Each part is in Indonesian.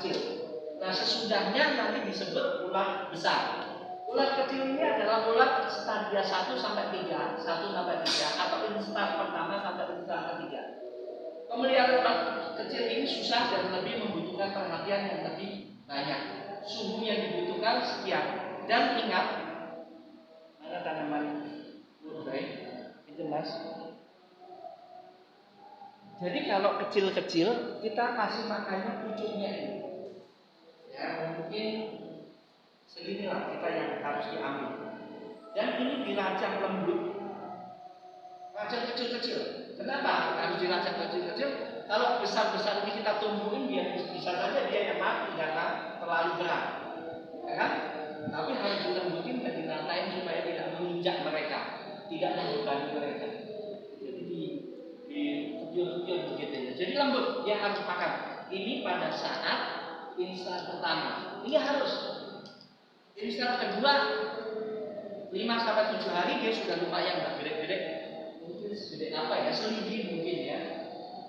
kecil. Nah, sesudahnya nanti disebut ulat besar. Ulat kecil ini adalah ulat stadia 1 sampai 3, 1 sampai 3 atau instar pertama sampai instar ketiga. Pemeliharaan ulat kecil ini susah dan lebih membutuhkan perhatian yang lebih banyak. Suhu yang dibutuhkan sekian. Dan ingat, mana tanaman murai? Itu mas. Jadi kalau kecil-kecil kita kasih makannya pucuknya ini. Ya, mungkin seginilah kita yang harus diambil. Dan ini dirancang lembut. Rancang kecil-kecil. Kenapa harus dirancang kecil-kecil? Kalau besar-besar ini kita tumbuhin, dia bisa saja dia yang mati karena terlalu berat, ya kan? Tapi harus dilembutin dan diratain supaya tidak menginjak mereka, tidak membebani mereka. Jadi di kecil-kecil begitu ya. Jadi lembut, dia harus makan. Ini pada saat instan pertama. Ini harus. Instan kedua 5 sampai 7 hari dia sudah lumayan nggak gede-gede. Mungkin segede apa ya, selidi mungkin ya.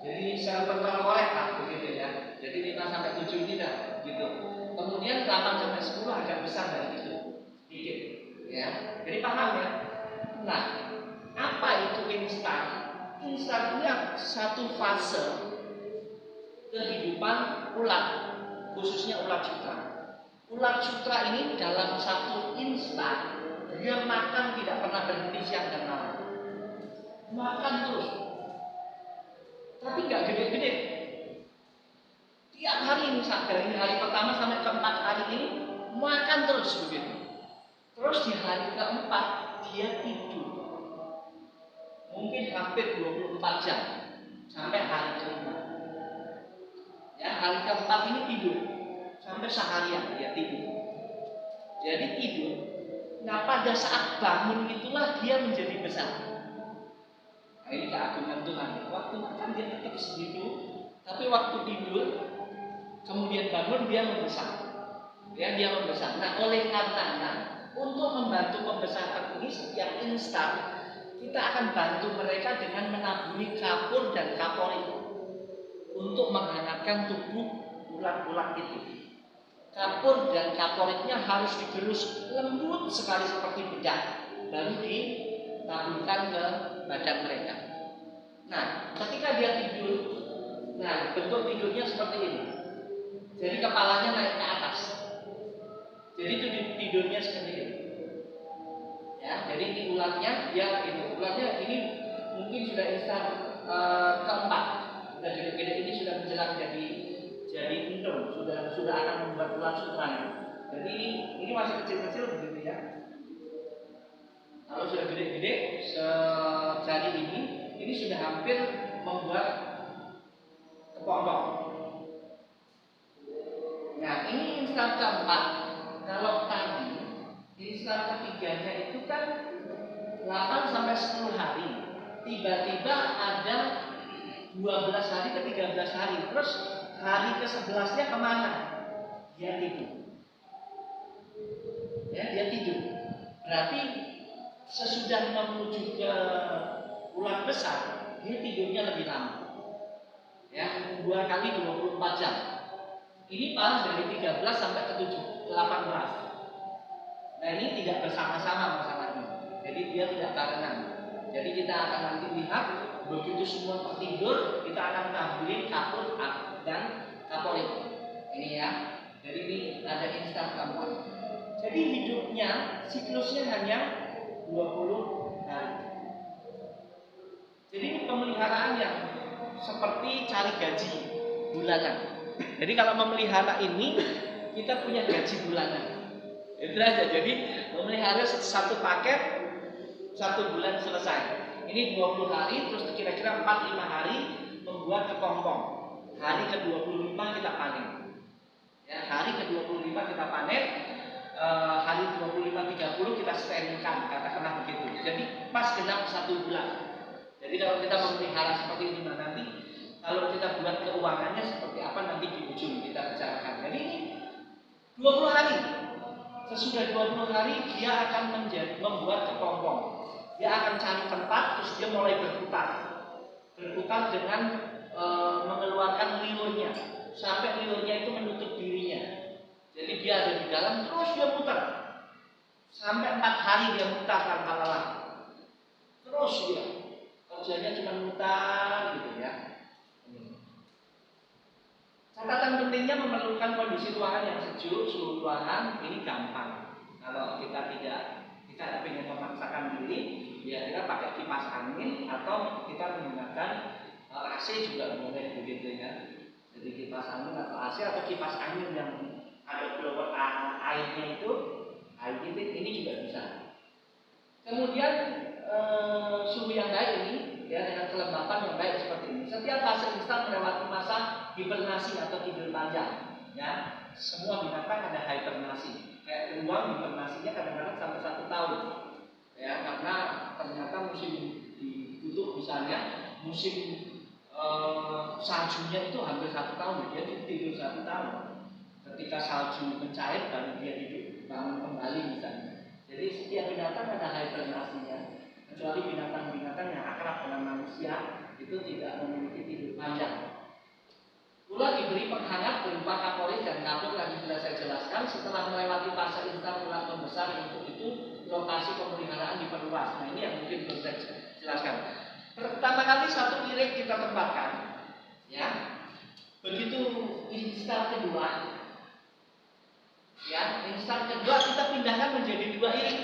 Jadi sel berkolek lah begitu ya. Jadi 5 sampai 7 ini dah gitu. Kemudian 8 sampai 10 agak besar dari itu. Sedikit ya. Jadi paham ya? Nah, apa itu instan? Instan ini satu fase kehidupan ulat, khususnya ulat sutra. Ulat sutra ini dalam satu instan dia makan tidak pernah berhenti siang dan malam. Makan terus. Tapi nggak gede-gede. Tiap hari misalnya dari hari pertama sampai keempat hari ini makan terus begitu. Terus di hari keempat dia tidur. Mungkin hampir 24 jam sampai hari kelima. Ya, hari keempat ini tidur sampai seharian dia tidur. Jadi tidur. Nah, pada saat bangun itulah dia menjadi besar. Nah, ini keagungan Tuhan. Waktu makan dia tetap segitu, tapi waktu tidur, kemudian bangun dia membesar. Ya, dia membesar. Nah, oleh karena untuk membantu pembesaran ini setiap instan kita akan bantu mereka dengan menaburi kapur dan kaporit untuk menghangatkan tubuh ulat-ulat itu. Kapur dan kaporitnya harus digerus lembut sekali seperti bedak, baru ditaburkan ke badan mereka. Nah, ketika dia tidur, nah bentuk tidurnya seperti ini. Jadi kepalanya naik ke atas. Jadi itu tidurnya seperti ini. Ya, jadi ini ulatnya, ya ini ulatnya ini mungkin sudah instan keempat. Sudah gede-gede ini sudah menjelang jadi indung, sudah akan membuat ulat sutranya. Jadi ini masih kecil-kecil begitu ya. Kalau sudah gede-gede sejari ini sudah hampir membuat kepompong. Nah, ini instan keempat. Kalau tadi instan ketiganya itu kan 8 sampai 10 hari. Tiba-tiba ada 12 hari ke 13 hari. Terus hari ke-11-nya kemana? Dia tidur. Ya, dia tidur. Berarti sesudah menuju ke ulat besar, dia tidurnya lebih lama. Ya, 2 kali 24 jam. Ini paling dari 13 sampai ke 18. Nah, ini tidak bersama-sama masalahnya. Jadi dia tidak barengan. Jadi kita akan nanti lihat begitu semua tertidur, kita akan taburin kapur dan kaporit. Ini ya. Jadi ini ada instan keempat. Jadi hidupnya siklusnya hanya 20 hari. Jadi ini pemeliharaan yang seperti cari gaji bulanan. Jadi kalau memelihara ini kita punya gaji bulanan. Itu aja. Jadi memelihara satu paket 1 bulan selesai. Ini 20 hari, terus kira-kira 4-5 hari membuat kepompong. Hari ke-25 kita panen. Ya, hari ke-25 kita panen. Hari 25-30 kita sterilkan, katakanlah begitu. Jadi pas genap 1 bulan. Jadi kalau kita memelihara seperti ini nanti, kalau kita buat keuangannya seperti apa nanti di ujung kita bicarakan. Jadi ini 20 hari. Sesudah 20 hari dia akan membuat kepompong. Dia akan cari tempat, terus dia mulai berputar dengan mengeluarkan liurnya sampai liurnya itu menutup diri kan, terus dia muter sampai 4 hari dia muter tanpa lelah. Terus dia kerjanya cuma muter gitu ya. Catatan pentingnya memerlukan kondisi ruangan yang sejuk, suhu ruangan ini gampang. Kalau kita tidak ingin memaksakan diri, ya kita pakai kipas angin atau kita menggunakan AC juga boleh begitu ya. Jadi kipas angin atau AC atau kipas angin yang ada blower airnya itu, air ini juga bisa. Kemudian suhu yang baik ini ya dengan kelembapan yang baik seperti ini. Setiap fase instan melewati masa hibernasi atau tidur panjang. Ya, semua binatang ada hibernasi. Kayak beruang hibernasinya kadang-kadang sampai 1 tahun. Ya, karena ternyata musim ditutup misalnya musim saljunya itu hampir 1 tahun, dia tidur 1 tahun. Ketika salju mencair baru dia hidup bangun kembali misalnya. Jadi setiap binatang ada hibernasinya. Kecuali binatang-binatang yang akrab dengan manusia itu tidak memiliki tidur panjang. Ular diberi penghangat berupa kaporit dan kapur yang sudah saya jelaskan. Setelah melewati fase instan ular membesar, untuk itu lokasi pemeliharaan diperluas. Nah ini yang mungkin belum saya jelaskan. Pertama kali satu irik kita tempatkan, ya. Begitu instan kedua, ya instan kedua kita pindahkan menjadi 2 irik,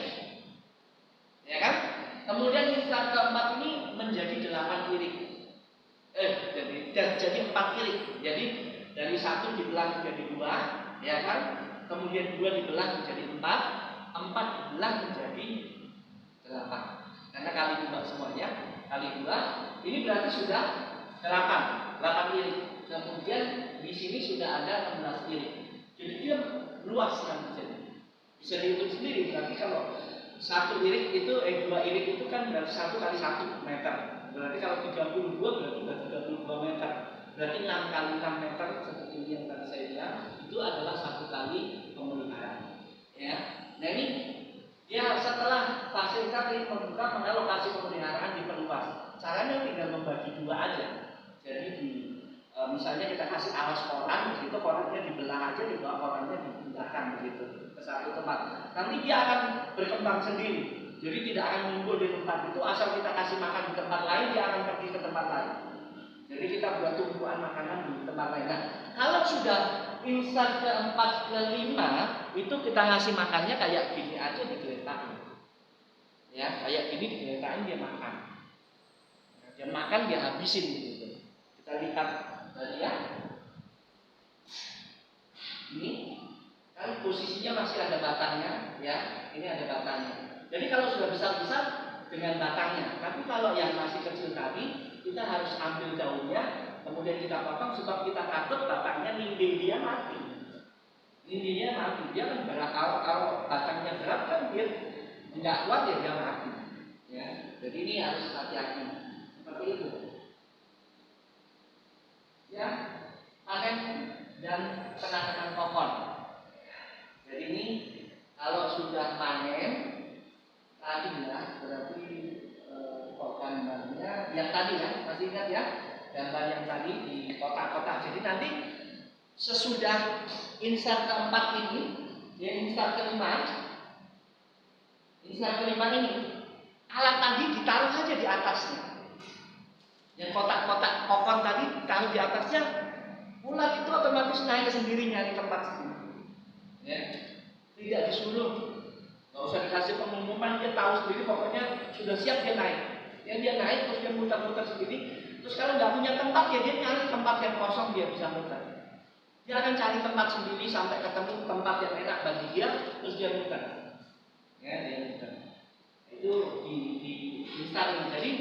ya kan? Kemudian instan keempat ini menjadi 8 irik. Jadi 4 irik. Jadi dari 1 dibelah menjadi 2, ya kan? Kemudian 2 dibelah menjadi 4, 4 dibelah menjadi 8. Karena kali 2 semuanya, kali 2, ini berarti sudah 8 irik. Kemudian di sini sudah ada 16 irik. Jadi dia luas kan bisa dihitung sendiri. Berarti kalau 1 irik itu 2 irik itu kan berarti 1 kali 1 meter. Berarti kalau 32 berarti sudah 32 meter. Berarti 6 kali 6 meter seperti yang tadi saya bilang itu adalah 1 kali pemeliharaan. Ya. Nah ini ya setelah fase ini membuka maka lokasi pemeliharaan diperluas. Caranya tinggal membagi 2 aja. Jadi misalnya kita kasih alas koran, begitu korannya dibelah aja, dibawa korannya dipindahkan begitu ke satu tempat. Nanti dia akan berkembang sendiri. Jadi tidak akan ngumpul di tempat itu, asal kita kasih makan di tempat lain, dia akan pergi ke tempat lain. Jadi kita buat tumpuan makanan di tempat lain. Nah, kalau sudah instan ke-4 ke-5, itu kita ngasih makannya kayak gini aja digeletakkan. Ya, kayak gini digeletakkan dia makan. Dia makan dia habisin gitu. Kita lihat tadi ya. Ini kan posisinya masih ada batangnya, ya. Ini ada batangnya. Jadi kalau sudah besar-besar dengan batangnya, tapi kalau yang masih kecil tadi kita harus ambil daunnya, kemudian kita potong sebab kita takut batangnya ninding dia mati. Nindingnya mati, dia kan berat. Kalau batangnya berat kan dia tidak kuat ya dia mati. Ya, jadi ini harus hati-hati seperti itu. Ya, panen dan penanaman pohon. Jadi ini kalau sudah panen tadi ya, berarti gambarnya yang tadi ya, masih ingat ya, gambar yang tadi di kotak-kotak. Jadi nanti sesudah instan ke-4 ini, ya instan ke-5 ini, alat tadi ditaruh aja di atasnya. Yang kotak-kotak kokon tadi ditaruh di atasnya, ular itu otomatis naik sendiri nyari tempat sendiri. Ya, tidak disuruh. Nggak usah dikasih pengumuman, dia tahu sendiri, pokoknya sudah siap dia naik. Ya dia naik terus dia muter-muter sendiri. Terus kalau nggak punya tempat ya dia nyari tempat yang kosong dia bisa muter. Dia akan cari tempat sendiri sampai ketemu tempat yang enak bagi dia, terus dia muter. Ya dia muter. Itu di instan. Jadi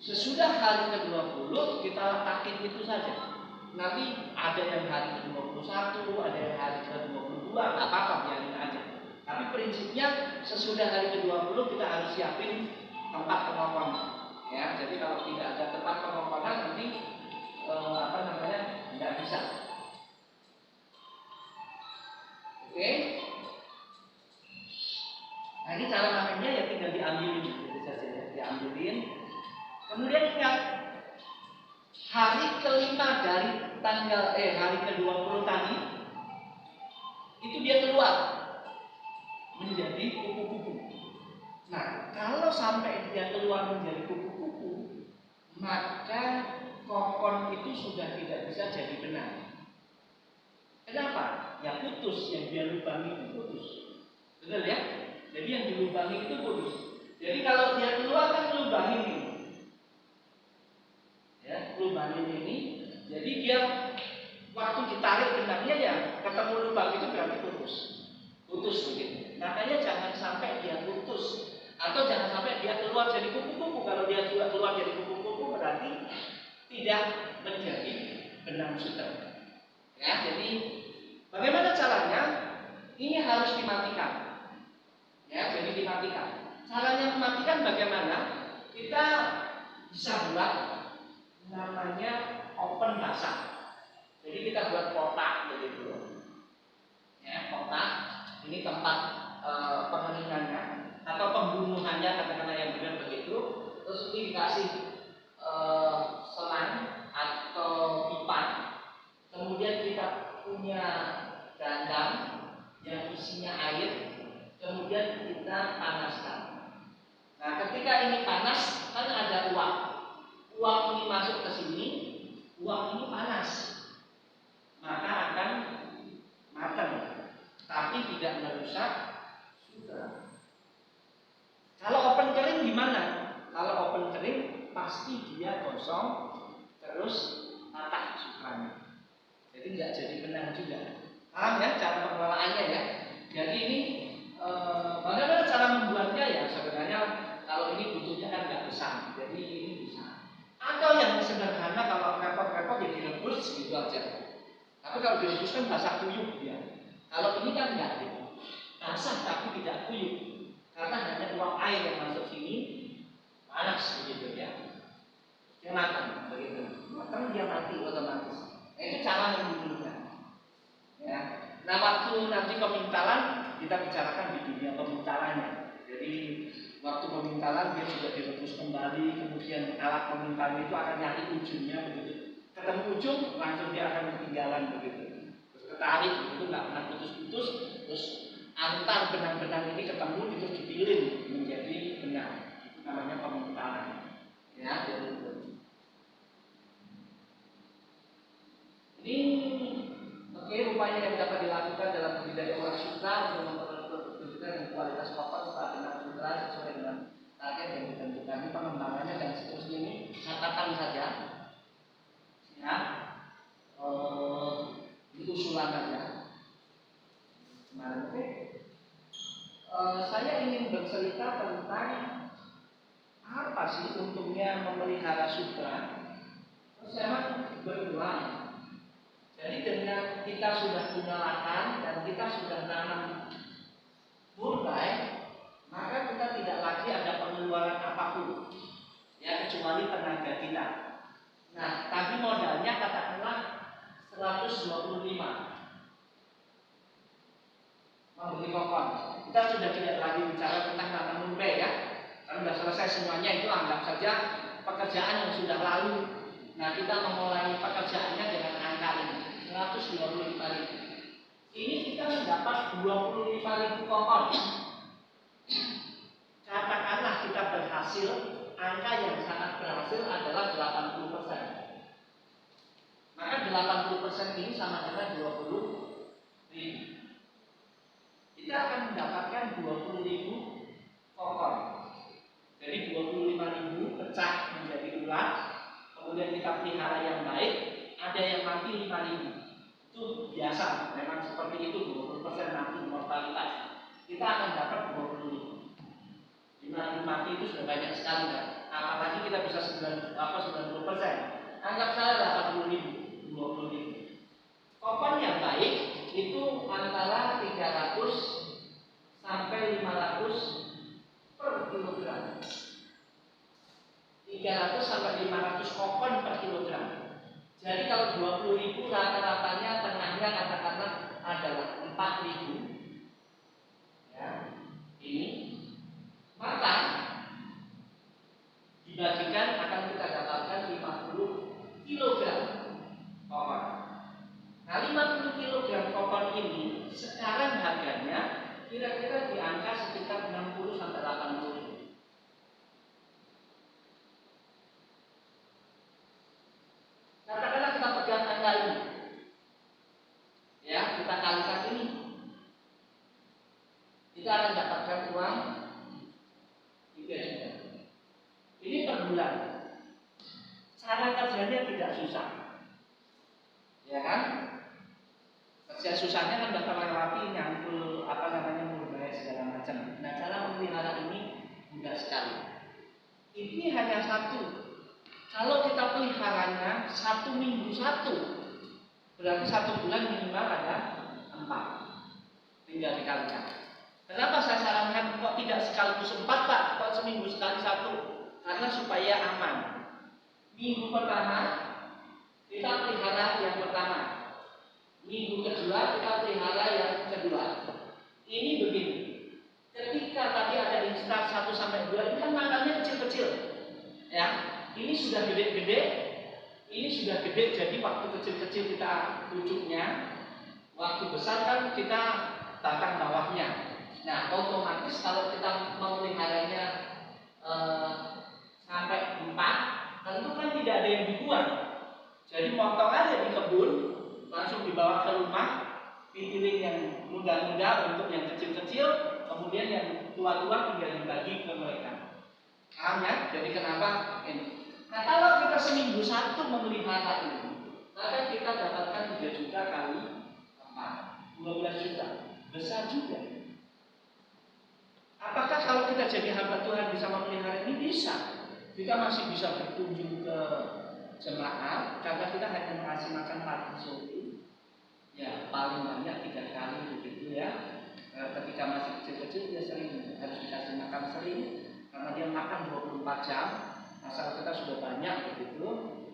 sesudah hari ke-20 kita letakin itu saja. Nanti ada yang hari ke-21, ada yang hari ke-22, nggak apa-apa biarin aja. Tapi prinsipnya sesudah hari ke-20 kita harus siapin tempat pengokonan. Ya, jadi kalau tidak ada tempat pengokonan nanti nggak bisa. Oke. Nah ini cara makanya ya tinggal diambilin, gitu saja ya, diambilin. Kemudian ingat hari ke-5 dari hari ke-20 tadi itu dia keluar. kupu-kupu. Nah, kalau sampai dia keluar menjadi kupu-kupu, maka kokon itu sudah tidak bisa jadi benang. Kenapa? Ya putus, yang dia lubangi itu putus. Betul ya? Jadi yang dilubangi itu putus. Jadi kalau dia keluar kan lubang ini, ya, lubang ini. Jadi dia waktu ditarik benangnya ya ketemu lubang itu berarti putus begitu. Makanya jangan sampai dia putus atau jangan sampai dia keluar jadi kupu-kupu. Kalau dia juga keluar jadi kupu-kupu berarti tidak menjadi benang sutra. Ya, jadi bagaimana caranya? Ini harus dimatikan. Ya, jadi dimatikan. Caranya mematikan bagaimana? Kita bisa buat namanya open basah. Jadi kita buat kotak begitu. Ya, kotak. Ini tempat pengeningannya atau pembunuhannya katakanlah yang benar begitu. Terus ini dikasih selang atau pipa. Kemudian kita punya dandang yang isinya air. Kemudian kita panaskan. Nah, ketika ini panas kan ada uap. Uap ini masuk ke sini, uap ini panas, maka akan matang, tapi tidak merusak sutra. Kalau open kering gimana? Kalau open kering pasti dia kosong, terus patah sutranya. Jadi tidak jadi benang juga. Paham ya cara pengelolaannya ya? Jadi ini bagaimana cara membuatnya ya? Sebenarnya kalau ini butuhnya kan nggak besar, jadi ini bisa. Atau yang sederhana kalau repot-repot ya direbus gitu aja. Tapi kalau direbus kan basah kuyup dia. Kalau ini kan enggak gitu. Basah tapi tidak kuyup. Karena hanya uap air yang masuk sini panas begitu ya. Dia matang begitu. Matang dia mati otomatis. Nah, itu cara membunuhnya. Ya. Nah, waktu nanti pemintalan kita bicarakan di dunia pemintalannya. Jadi waktu pemintalan dia juga direbus kembali, kemudian alat pemintalan itu akan nyari ujungnya begitu. Ketemu ujung langsung dia akan ketinggalan begitu. Terus ketarik begitu nggak pernah putus-putus. Terus antar benang-benang ini ketemu itu dipilih menjadi benang. Itu namanya pemintalan. Ya, jadi ini upaya yang dapat dilakukan dalam budidaya ulat sutra untuk memperhatikan kualitas kokon setelah benang sutra sesuai dengan target yang ditentukan. Ini pengembangannya dan seterusnya ini catatan saja. Ya, itu usulan saja. Nah, saya ingin bercerita tentang apa sih untungnya memelihara sutra. Saya berulang. Jadi dengan kita sudah punya lahan dan kita sudah tanam mulai, maka kita tidak lagi ada pengeluaran apapun, ya kecuali tenaga kita. Nah, tadi modalnya katakanlah 125 membeli kokon. Kita sudah tidak lagi bicara tentang tanam mulai ya, karena sudah selesai semuanya itu anggap saja pekerjaan yang sudah lalu. Nah, kita memulai pekerjaannya dengan angka ini. 125.000. Ini kita mendapat 25.000 kokon. Katakanlah kita berhasil, angka yang sangat berhasil adalah 80%. Maka 80% ini sama dengan 20.000. Kita akan mendapatkan 20.000 kokon. Jadi 25.000 pecah menjadi ulat, kemudian kita pelihara yang baik, ada yang mati 5.000. Itu biasa, memang seperti itu 20% mati mortalitas. Kita akan dapat 20.000. 5.000 mati itu sudah banyak sekali kan. Apalagi kita bisa 90%. Anggap saja 80.000, 20.000. Kokon yang baik itu antara 300 sampai 500 per kilogram. 300 sampai 500 kokon per kilogram. Jadi kalau 20.000 rata-ratanya tengahnya katakanlah adalah 4.000. Ya, ini maka dibagikan akan kita dapatkan 50 kg kokon. Nah, 50 kg kokon ini sekarang harganya kira-kira di angka sekitar 60 sampai 80. Katakanlah kita pegang angka ini, ya kita kalikan ini, kita akan dapatkan uang 3 juta. Ini per bulan. Cara kerjanya tidak susah, ya kan? Kerja susahnya kan daftar rapi, nyangkul mulai segala macam. Nah, cara memelihara ini mudah sekali. Ini hanya satu. Kalau kita peliharanya 1 minggu 1, berarti 1 bulan minimal ada 4. Tinggal dikalikan. Kenapa saya sarankan kok tidak sekaligus 4, Pak? Kok seminggu sekali 1? Karena supaya aman. Minggu pertama kita pelihara yang pertama. Minggu kedua kita pelihara yang kedua. Ini begini. Ketika tadi ada instar 1 sampai 2, ini kan makannya kecil-kecil. Ya. Ini sudah gede-gede. Ini sudah gede, jadi waktu kecil-kecil kita bucuknya, waktu besar kan kita tatang bawahnya. Nah, otomatis kalau kita memeliharanya sampai 4, tentu kan tidak ada yang dibuang. Jadi potong aja di kebun, langsung dibawa ke rumah, pipiring yang muda-muda untuk yang kecil-kecil, kemudian yang tua-tua tinggal dibagi ke mereka. Paham ya? Jadi kenapa ini? Nah, kalau kita seminggu 1 memelihara ini, maka kita dapatkan 3 juta kali 4, 12 juta. Besar juga. Apakah kalau kita jadi hamba Tuhan bisa memelihara ini? Bisa. Kita masih bisa berkunjung ke jemaat karena kita hanya mengasih makan pagi sore. Ya, paling banyak 3 kali begitu ya. Ketika masih kecil-kecil dia sering harus dikasih makan sering karena dia makan 24 jam. Asal kita sudah banyak begitu,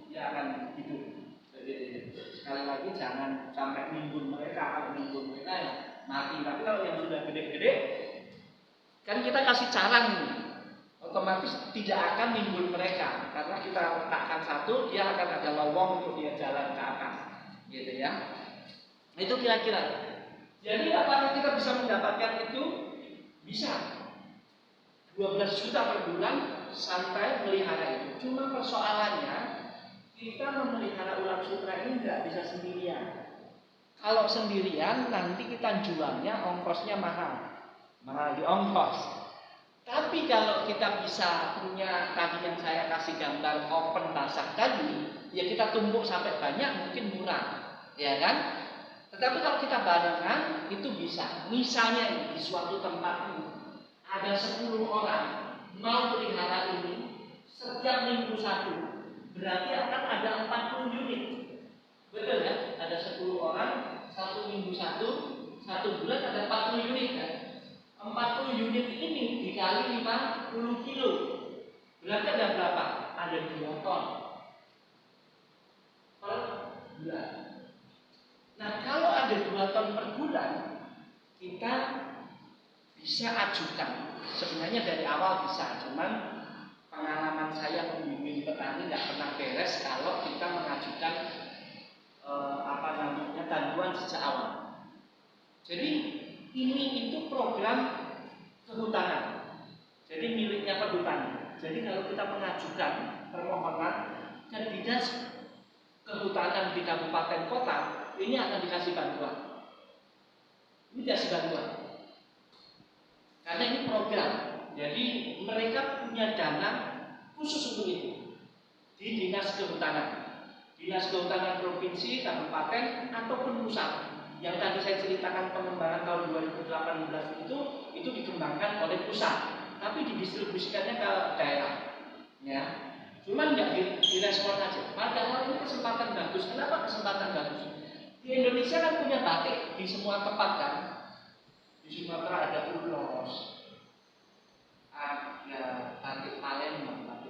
dia akan hidup. Jadi sekali lagi jangan sampai nimbun mereka, ya mati. Tapi kalau yang sudah gede-gede, kan kita kasih carang, otomatis tidak akan nimbun mereka, karena kita letakkan 1, dia akan ada lowong untuk dia jalan ke atas, gitu ya. Itu kira-kira. Jadi apakah kita bisa mendapatkan itu? Bisa. 12 juta per bulan sampai melihara itu. Cuma persoalannya kita memelihara ular sutra ini nggak bisa sendirian. Kalau sendirian nanti kita jualnya ongkosnya mahal di ongkos. Tapi kalau kita bisa punya tadi yang saya kasih gambar open basah tadi, ya kita tumbuk sampai banyak mungkin murah, ya kan? Tetapi kalau kita barengan itu bisa. Misalnya di suatu tempat ini ada 10 orang mau pelihara ini, setiap minggu 1, berarti akan ada 40 unit. Betul ya? Ada 10 orang, 1 minggu 1 bulan ada 40 unit kan? 40 unit ini dikali 50 kilo, berarti ada berapa? Ada 2 ton per bulan. Nah, kalau ada 2 ton per bulan, kita bisa ajukan. Sebenarnya dari awal bisa, cuman pengalaman saya membimbing petani nggak pernah beres kalau kita mengajukan bantuan sejak awal. Jadi ini itu program kehutanan. Jadi miliknya perhutani. Jadi kalau kita mengajukan permohonan ke dinas kehutanan di kabupaten kota, ini akan dikasih bantuan. Ini dikasih bantuan. Karena ini program, jadi mereka punya dana khusus untuk itu di dinas kehutanan provinsi, kabupaten ataupun pusat. Yang tadi saya ceritakan pengembangan tahun 2018 itu dikembangkan oleh pusat, tapi didistribusikannya ke daerah. Ya, cuman nggak direspon aja. Padahal ini kesempatan bagus. Kenapa kesempatan bagus? Di Indonesia kan punya batik di semua tempat kan. Di Sumatera ada ulos, ada batik Palembang, ada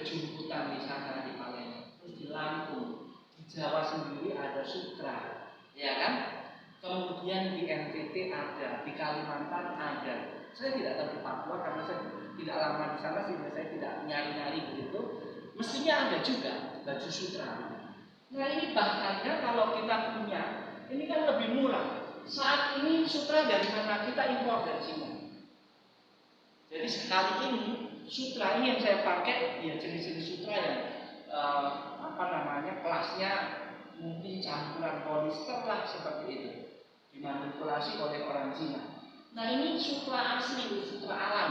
jumputan di sana di Palembang, terus di Lampung, di Jawa sendiri ada sutra, ya kan? Kemudian di NTT ada, di Kalimantan ada. Saya tidak tahu di Papua karena saya tidak lama di sana sehingga saya tidak nyari-nyari begitu. Mestinya ada juga baju sutra. Nah ini bahkannya kalau kita punya, ini kan lebih murah. Saat ini sutra dari mana? Kita impor dari Cina. Jadi sekali ini sutra ini yang saya pakai, ya jenis-jenis sutra yang kelasnya mungkin campuran polister lah seperti itu, dimanipulasi oleh orang Cina. Nah ini sutra asli, sutra alam.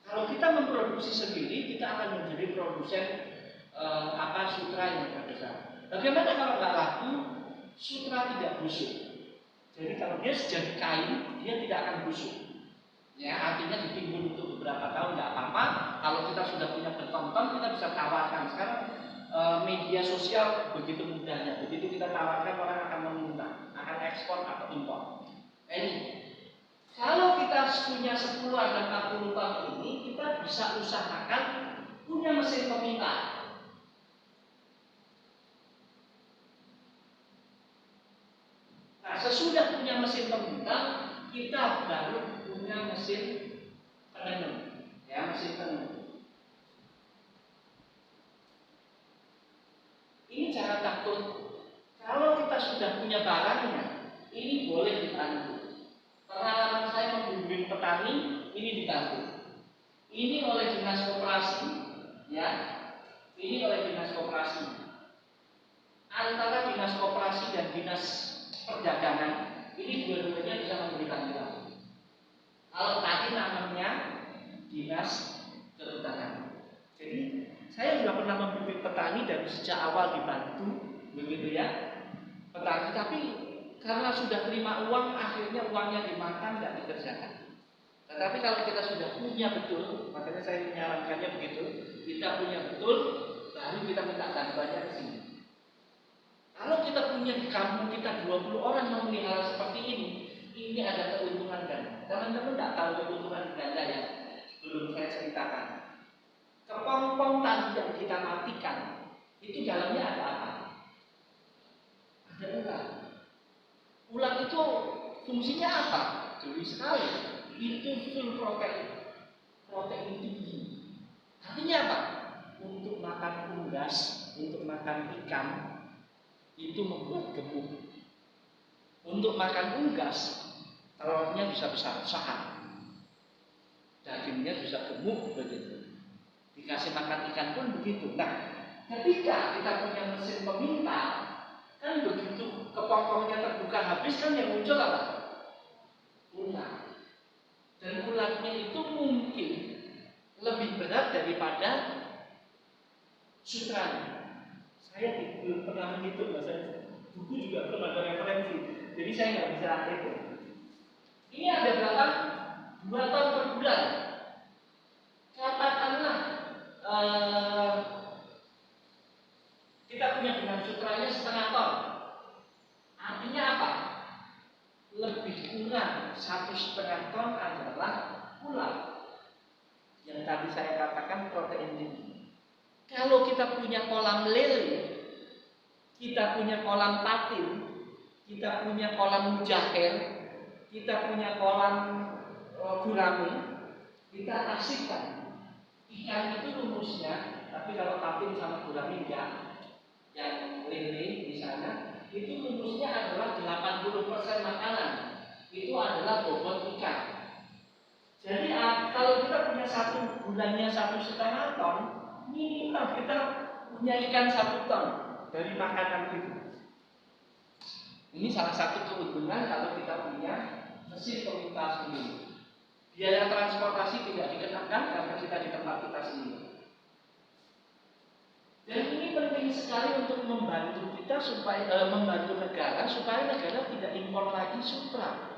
Kalau kita memproduksi sendiri, kita akan menjadi produsen sutra yang terbesar. Bagaimana kalau nggak laku? Sutra tidak busuk. Jadi kalau dia sejadi kain, dia tidak akan busuk. Ya, artinya ditimbun untuk beberapa tahun nggak apa-apa. Kalau kita sudah punya bertonton, kita bisa tawarkan. Sekarang media sosial begitu mudahnya. Begitu kita tawarkan, orang akan meminta, akan ekspor atau impor. Ini kalau kita punya 10 atau 40 tahun ini, kita bisa usahakan punya mesin peminta. Nah, sesudah punya mesin peminta, kita baru punya mesin penenun. Ya, mesin penenun. Ini jangan takut. Kalau kita sudah punya barangnya, ini boleh dibantu. Pengalaman saya membimbing petani, ini dibantu. Ini oleh dinas koperasi, ya. Ini oleh dinas koperasi. Antara dinas koperasi dan dinas perdagangan, ini dua-duanya bisa memberikan kita. Kalau tadi namanya dinas kehutanan. Jadi saya juga pernah membimbing petani dari sejak awal dibantu, begitu ya, petani. Tapi karena sudah terima uang, akhirnya uangnya dimakan, nggak dikerjakan. Tetapi kalau kita sudah punya betul, makanya saya menyarankannya begitu, kita punya betul, baru kita minta bantuannya ke sini. Kalau kita punya di kampung kita 20 orang memelihara seperti ini ada keuntungan ganda. Teman-teman nggak tahu keuntungan ganda ya? Belum saya ceritakan. Kepompong tadi yang kita matikan, itu dalamnya ada apa? Ada ular. Ular itu fungsinya apa? Jeli sekali. Itu full protein tinggi. Artinya apa? Untuk makan unggas, untuk makan ikan, itu membuat gemuk. Untuk makan unggas, telurnya bisa besar-besar, dagingnya bisa gemuk begitu. Dikasih makan ikan pun begitu. Nah, ketika kita punya mesin peminta, kan begitu kepompongnya terbuka habis, kan yang muncul apa? Ular. Dan ularnya itu mungkin lebih berat daripada sutranya. Saya belum pernah menghitung, saya buku juga belum ada referensi, jadi saya nggak bisa hitung. Ini ada berapa? 2 ton per bulan. Katakanlah kita punya benang sutranya setengah ton. Artinya apa? Lebih kurang 1,5 ton adalah ular. Yang tadi saya katakan protein tinggi. Kalau kita punya kolam lele, kita punya kolam patin, kita punya kolam mujair, kita punya kolam gurame, kita kasihkan ikan itu rumusnya. Tapi kalau patin sama gurame enggak, yang lele di sana itu rumusnya adalah 80% makanan itu adalah bobot ikan. Jadi kalau kita punya satu bulannya 1,5 ton, minimal kita punya ikan 1 ton dari makanan itu. Ini salah satu keuntungan kalau kita punya mesin peminta sendiri. Biaya transportasi tidak dikenakan karena kita di tempat kita sendiri. Dan ini penting sekali untuk membantu kita supaya membantu negara supaya negara tidak impor lagi sutra.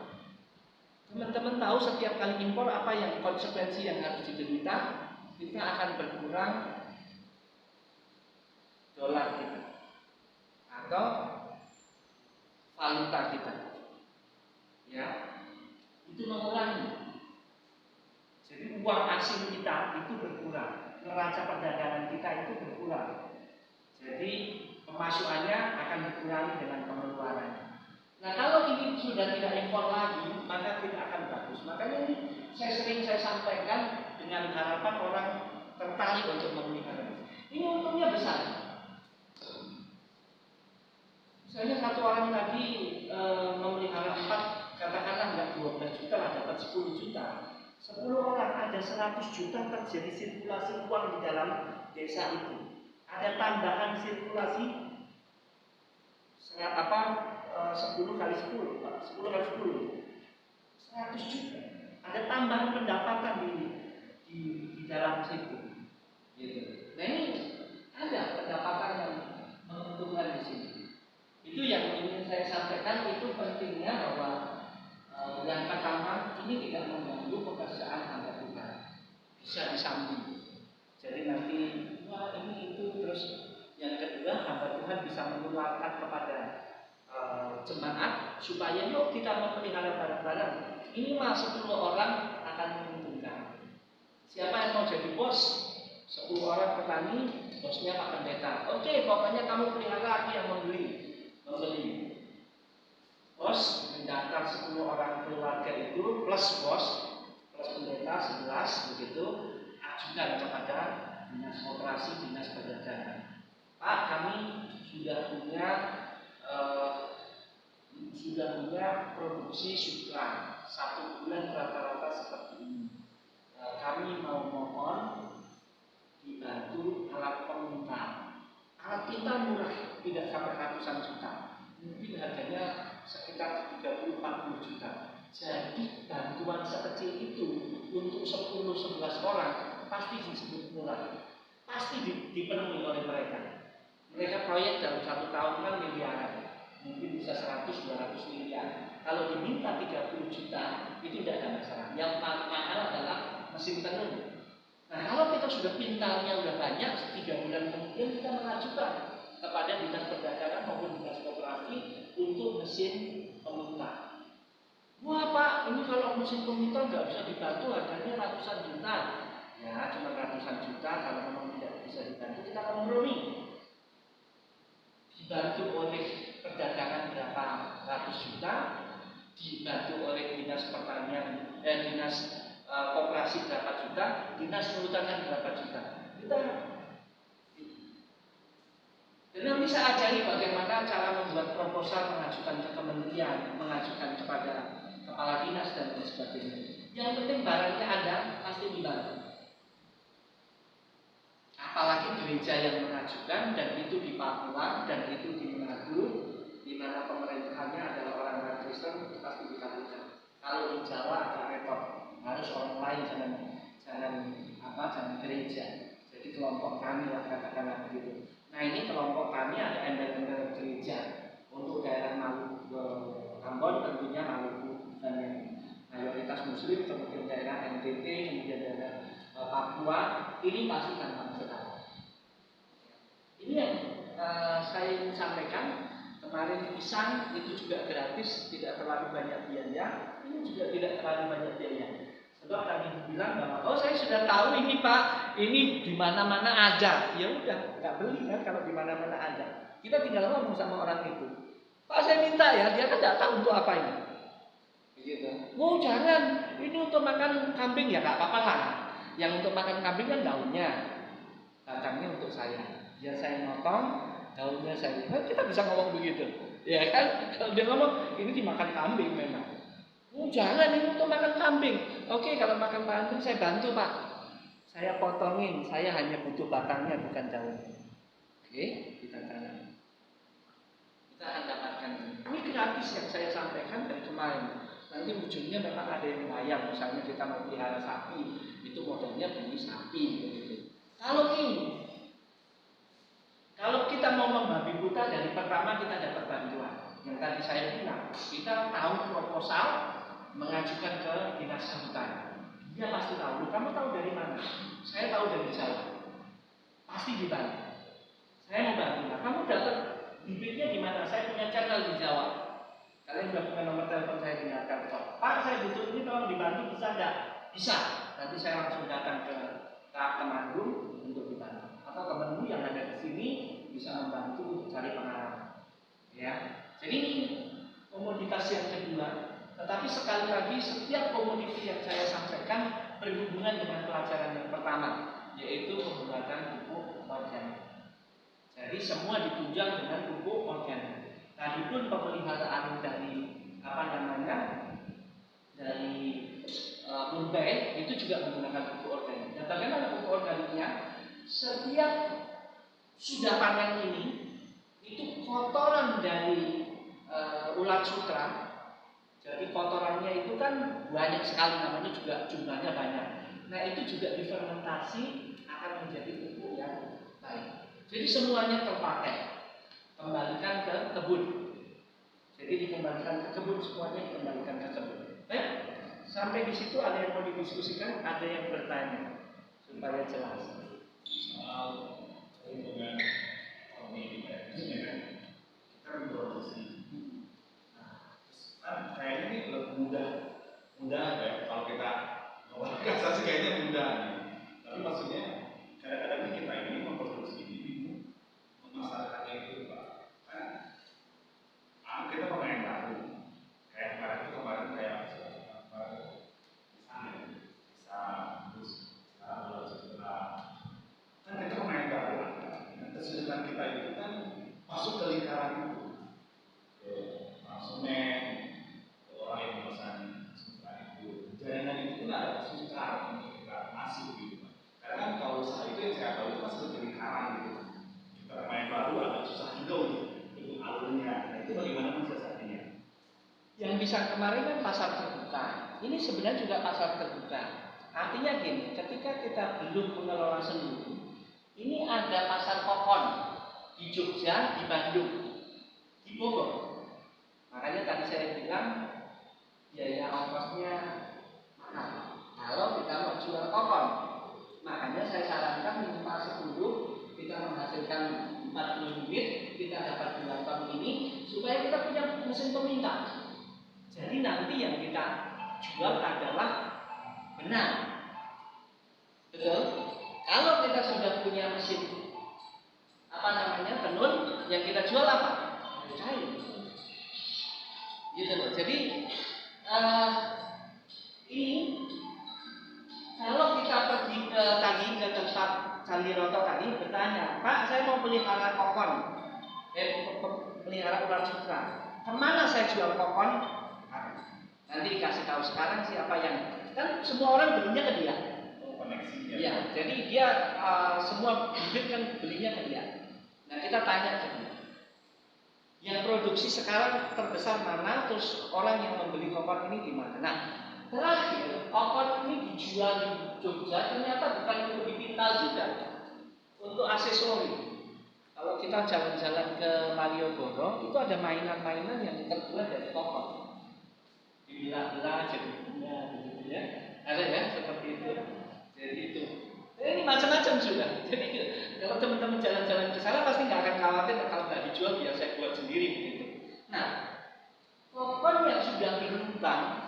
Teman-teman tahu setiap kali impor apa yang konsekuensi yang harus diderita? Kita akan berkurang dolar kita atau valuta kita, ya, itu mengurangi. Jadi uang asing kita itu berkurang, neraca perdagangan kita itu berkurang. Jadi pemasukannya akan dikurangi dengan pengeluarannya. Nah kalau ini sudah tidak impor lagi, maka tidak akan bagus. Makanya ini saya sampaikan dengan harapan orang tertarik untuk memelihara. Ini untungnya besar. tadi memelihara 4, katakanlah nggak 12 juta lah, dapat 10 juta. 10 orang ada 100 juta terjadi sirkulasi uang di dalam desa itu. Ada tambahan sirkulasi 10 kali 10, 10 kali 10, 100 juta. Ada tambahan pendapatan di dalam situ. Gitu. Nah ini ada pendapatan yang menguntungkan di sini. Itu yang ingin saya sampaikan, itu pentingnya bahwa yang pertama ini tidak mengganggu pekerjaan hamba Tuhan, bisa disambung. Jadi nanti wah ini itu, terus yang kedua hamba Tuhan bisa menularkan kepada jemaat supaya yuk kita memelihara barang-barang. Ini mah 10 orang akan menguntungkan. Siapa yang mau jadi bos? 10 orang petani, bosnya Pak Pendeta. Oke, pokoknya kamu pelihara, aku yang membeli. Bos mendaftar 10 orang keluarga itu plus bos plus pendeta 11 begitu, ajukan kepada dinas koperasi, dinas perdagangan. Pak, kami sudah punya produksi sutra 1 bulan rata-rata seperti ini. Kami mau mohon dibantu alat pemintal. Alat pintal murah, tidak sampai ratusan juta. Mungkin harganya sekitar 30-40 juta. Jadi bantuan sekecil itu untuk 10-11 orang pasti disebut murah. Pasti dipenuhi oleh mereka. Mereka proyek dalam 1 tahun kan miliaran. Mungkin bisa 100-200 miliar. Kalau diminta 30 juta itu tidak ada masalah. Yang paling mahal adalah mesin tenun. Nah, kalau kita sudah pintalnya sudah banyak, 3 bulan kemudian kita mengajukan kepada dinas perdagangan maupun dinas koperasi untuk mesin pemintal. Wah Pak, ini kalau mesin pemintal nggak bisa dibantu, harganya ratusan juta. Ya, cuma ratusan juta. Kalau memang tidak bisa dibantu, kita kompromi. Dibantu oleh perdagangan berapa ratus juta, dibantu oleh dinas pertanian, dinas koperasi berapa juta, dinas kehutanan berapa juta. Kita dan nanti saya ajari bagaimana cara membuat proposal, mengajukan ke kementerian, mengajukan kepada kepala dinas dan lain sebagainya. Yang penting barangnya ada, pasti dibantu. Apalagi gereja yang mengajukan, dan itu di Papua dan itu di Manado, di mana pemerintahannya adalah orang Kristen, pasti dikabulkan. Kalau di Jawa agak repot, harus online, jangan gereja. Jadi kelompok tani lah katakanlah begitu. Nah ini kelompok tani ada embel-embel gereja. Untuk daerah Maluku, Ambon tentunya Maluku dan yang mayoritas Muslim, kemudian daerah NTT, kemudian daerah Papua, ini pasti gampang sekali. Ini yang saya ingin sampaikan. Kemarin pisang itu juga gratis, tidak terlalu banyak biaya. Ini juga tidak terlalu banyak biaya. Sebab tadi bilang bahwa oh saya sudah tahu ini Pak, ini di mana-mana ada. Ya udah, nggak beli kan kalau di mana-mana ada. Kita tinggal ngomong sama orang itu. Pak saya minta ya, dia kan nggak tahu untuk apa ini. Begitu. Oh jangan, ini untuk makan kambing ya nggak apa-apa lah. Yang untuk makan kambing kan daunnya, batangnya untuk saya. Biar saya motong, daunnya saya. Kan kita bisa ngomong begitu, ya kan? Kalau dia ngomong ini dimakan kambing memang. Oh jangan, ini untuk makan kambing. Oke, kalau makan kambing saya bantu Pak. Saya potongin, saya hanya butuh batangnya bukan daunnya. Oke, kita tanam. Kita akan dapatkan ini gratis yang saya sampaikan dari kemarin. Nanti ujungnya memang ada yang bayar. Misalnya kita mau pelihara sapi, itu modalnya beli sapi begitu. Kalau kita mau membabi buta, dari pertama kita dapat bantuan. Yang tadi saya bilang, kita tahu proposal, mengajukan ke dinas kehutanan. Dia pasti tahu. Kamu tahu dari mana? Saya tahu dari Jawa. Pasti dibantu. Saya mau bantu. Nah, kamu dapat bibitnya di mana? Saya punya channel di Jawa. Kalian sudah punya nomor telepon saya, tinggal telepon. Pak, saya butuh ini, tolong dibantu, bisa enggak? Bisa. Nanti saya langsung datang ke Temanggung untuk dibantu. Atau temanmu yang ada di sini bisa membantu cari pengalaman. Ya. Jadi ini komoditas yang kedua. Tetapi sekali lagi setiap komoditi yang saya sampaikan berhubungan dengan pelajaran yang pertama, yaitu pembuatan pupuk organik. Jadi semua ditunjang dengan pupuk organik. Tadi pun pemeliharaan dari apa namanya dari Murbaik itu juga menggunakan pupuk organik. Dan bagaimana pupuk organiknya? Setiap sudah panen ini itu kotoran dari ulat sutra. Jadi kotorannya itu kan banyak sekali, namanya juga jumlahnya banyak. Nah itu juga difermentasi akan menjadi pupuk yang baik. Jadi semuanya terpakai. Kembalikan ke kebun. Jadi dikembalikan ke kebun, semuanya dikembalikan ke kebun. Sampai di situ ada yang mau didiskusikan, ada yang bertanya supaya jelas. Soal perhitungan ekonomi kita memproduksi. Nah, kayaknya ini lebih mudah ya kalau kita ngomong kasar sih kayaknya mudah nih. Tapi maksudnya kadang-kadang kita ini memproduksi ini bingung memasarkannya itu Pak. Kita pemain baru. Kayak kemarin itu kayak terus setelah kan kita pemain baru. Dan kesulitan kita itu kan masuk ke lingkaran itu. Ke konsumen, ke orang yang memesan itu. Jaringan itu kan ada kesulitan untuk kita masuk gitu. Karena kan kalau usaha itu yang saya tahu itu masuk ke lingkaran gitu. Kita pemain baru agak susah juga untuk alurnya. Nah itu bagaimana mensiasatinya? Yang bisa kemarin kan pasar terbuka. Ini sebenarnya juga pasar terbuka. Artinya gini, ketika kita belum mengelola sendiri, ini ada pasar kokon di Jogja, di Bandung, di Bogor. Makanya tadi saya bilang biaya ongkosnya mahal. Kalau kita mau jual kokon, makanya saya sarankan minimal 10, kita menghasilkan 40 unit, kita dapat 2 ton ini, supaya kita punya mesin peminta. Jadi nanti yang kita jual adalah benang. Betul? Kalau kita sudah punya mesin tenun, yang kita jual apa? Kain. Gitu loh. Jadi ini kalau kita pergi tadi ke tempat Candiroto tadi bertanya, Pak, saya mau pelihara kokon, pelihara ular sutra. Kemana saya jual kokon? Nanti dikasih tahu sekarang siapa yang kan semua orang belinya ke dia. Koneksi ya. Ya, jadi dia semua bibit kan belinya ke dia. Nah kita tanya ke dia. Yang produksi sekarang terbesar mana? Terus orang yang membeli kokon ini di mana? Nah, terakhir kokon ini dijual di Jogja ternyata bukan untuk dipintal juga, untuk aksesori. Kalau kita jalan-jalan ke Malioboro itu ada mainan-mainan yang terbuat dari kokon. Dibelah-belah jadi bunga gitu ya. Ada ya seperti itu. Jadi itu. Ini macam-macam sudah. Jadi kalau teman-teman jalan-jalan ke sana pasti nggak akan khawatir kalau nggak dijual biar saya buat sendiri begitu. Nah, kokon yang sudah berlubang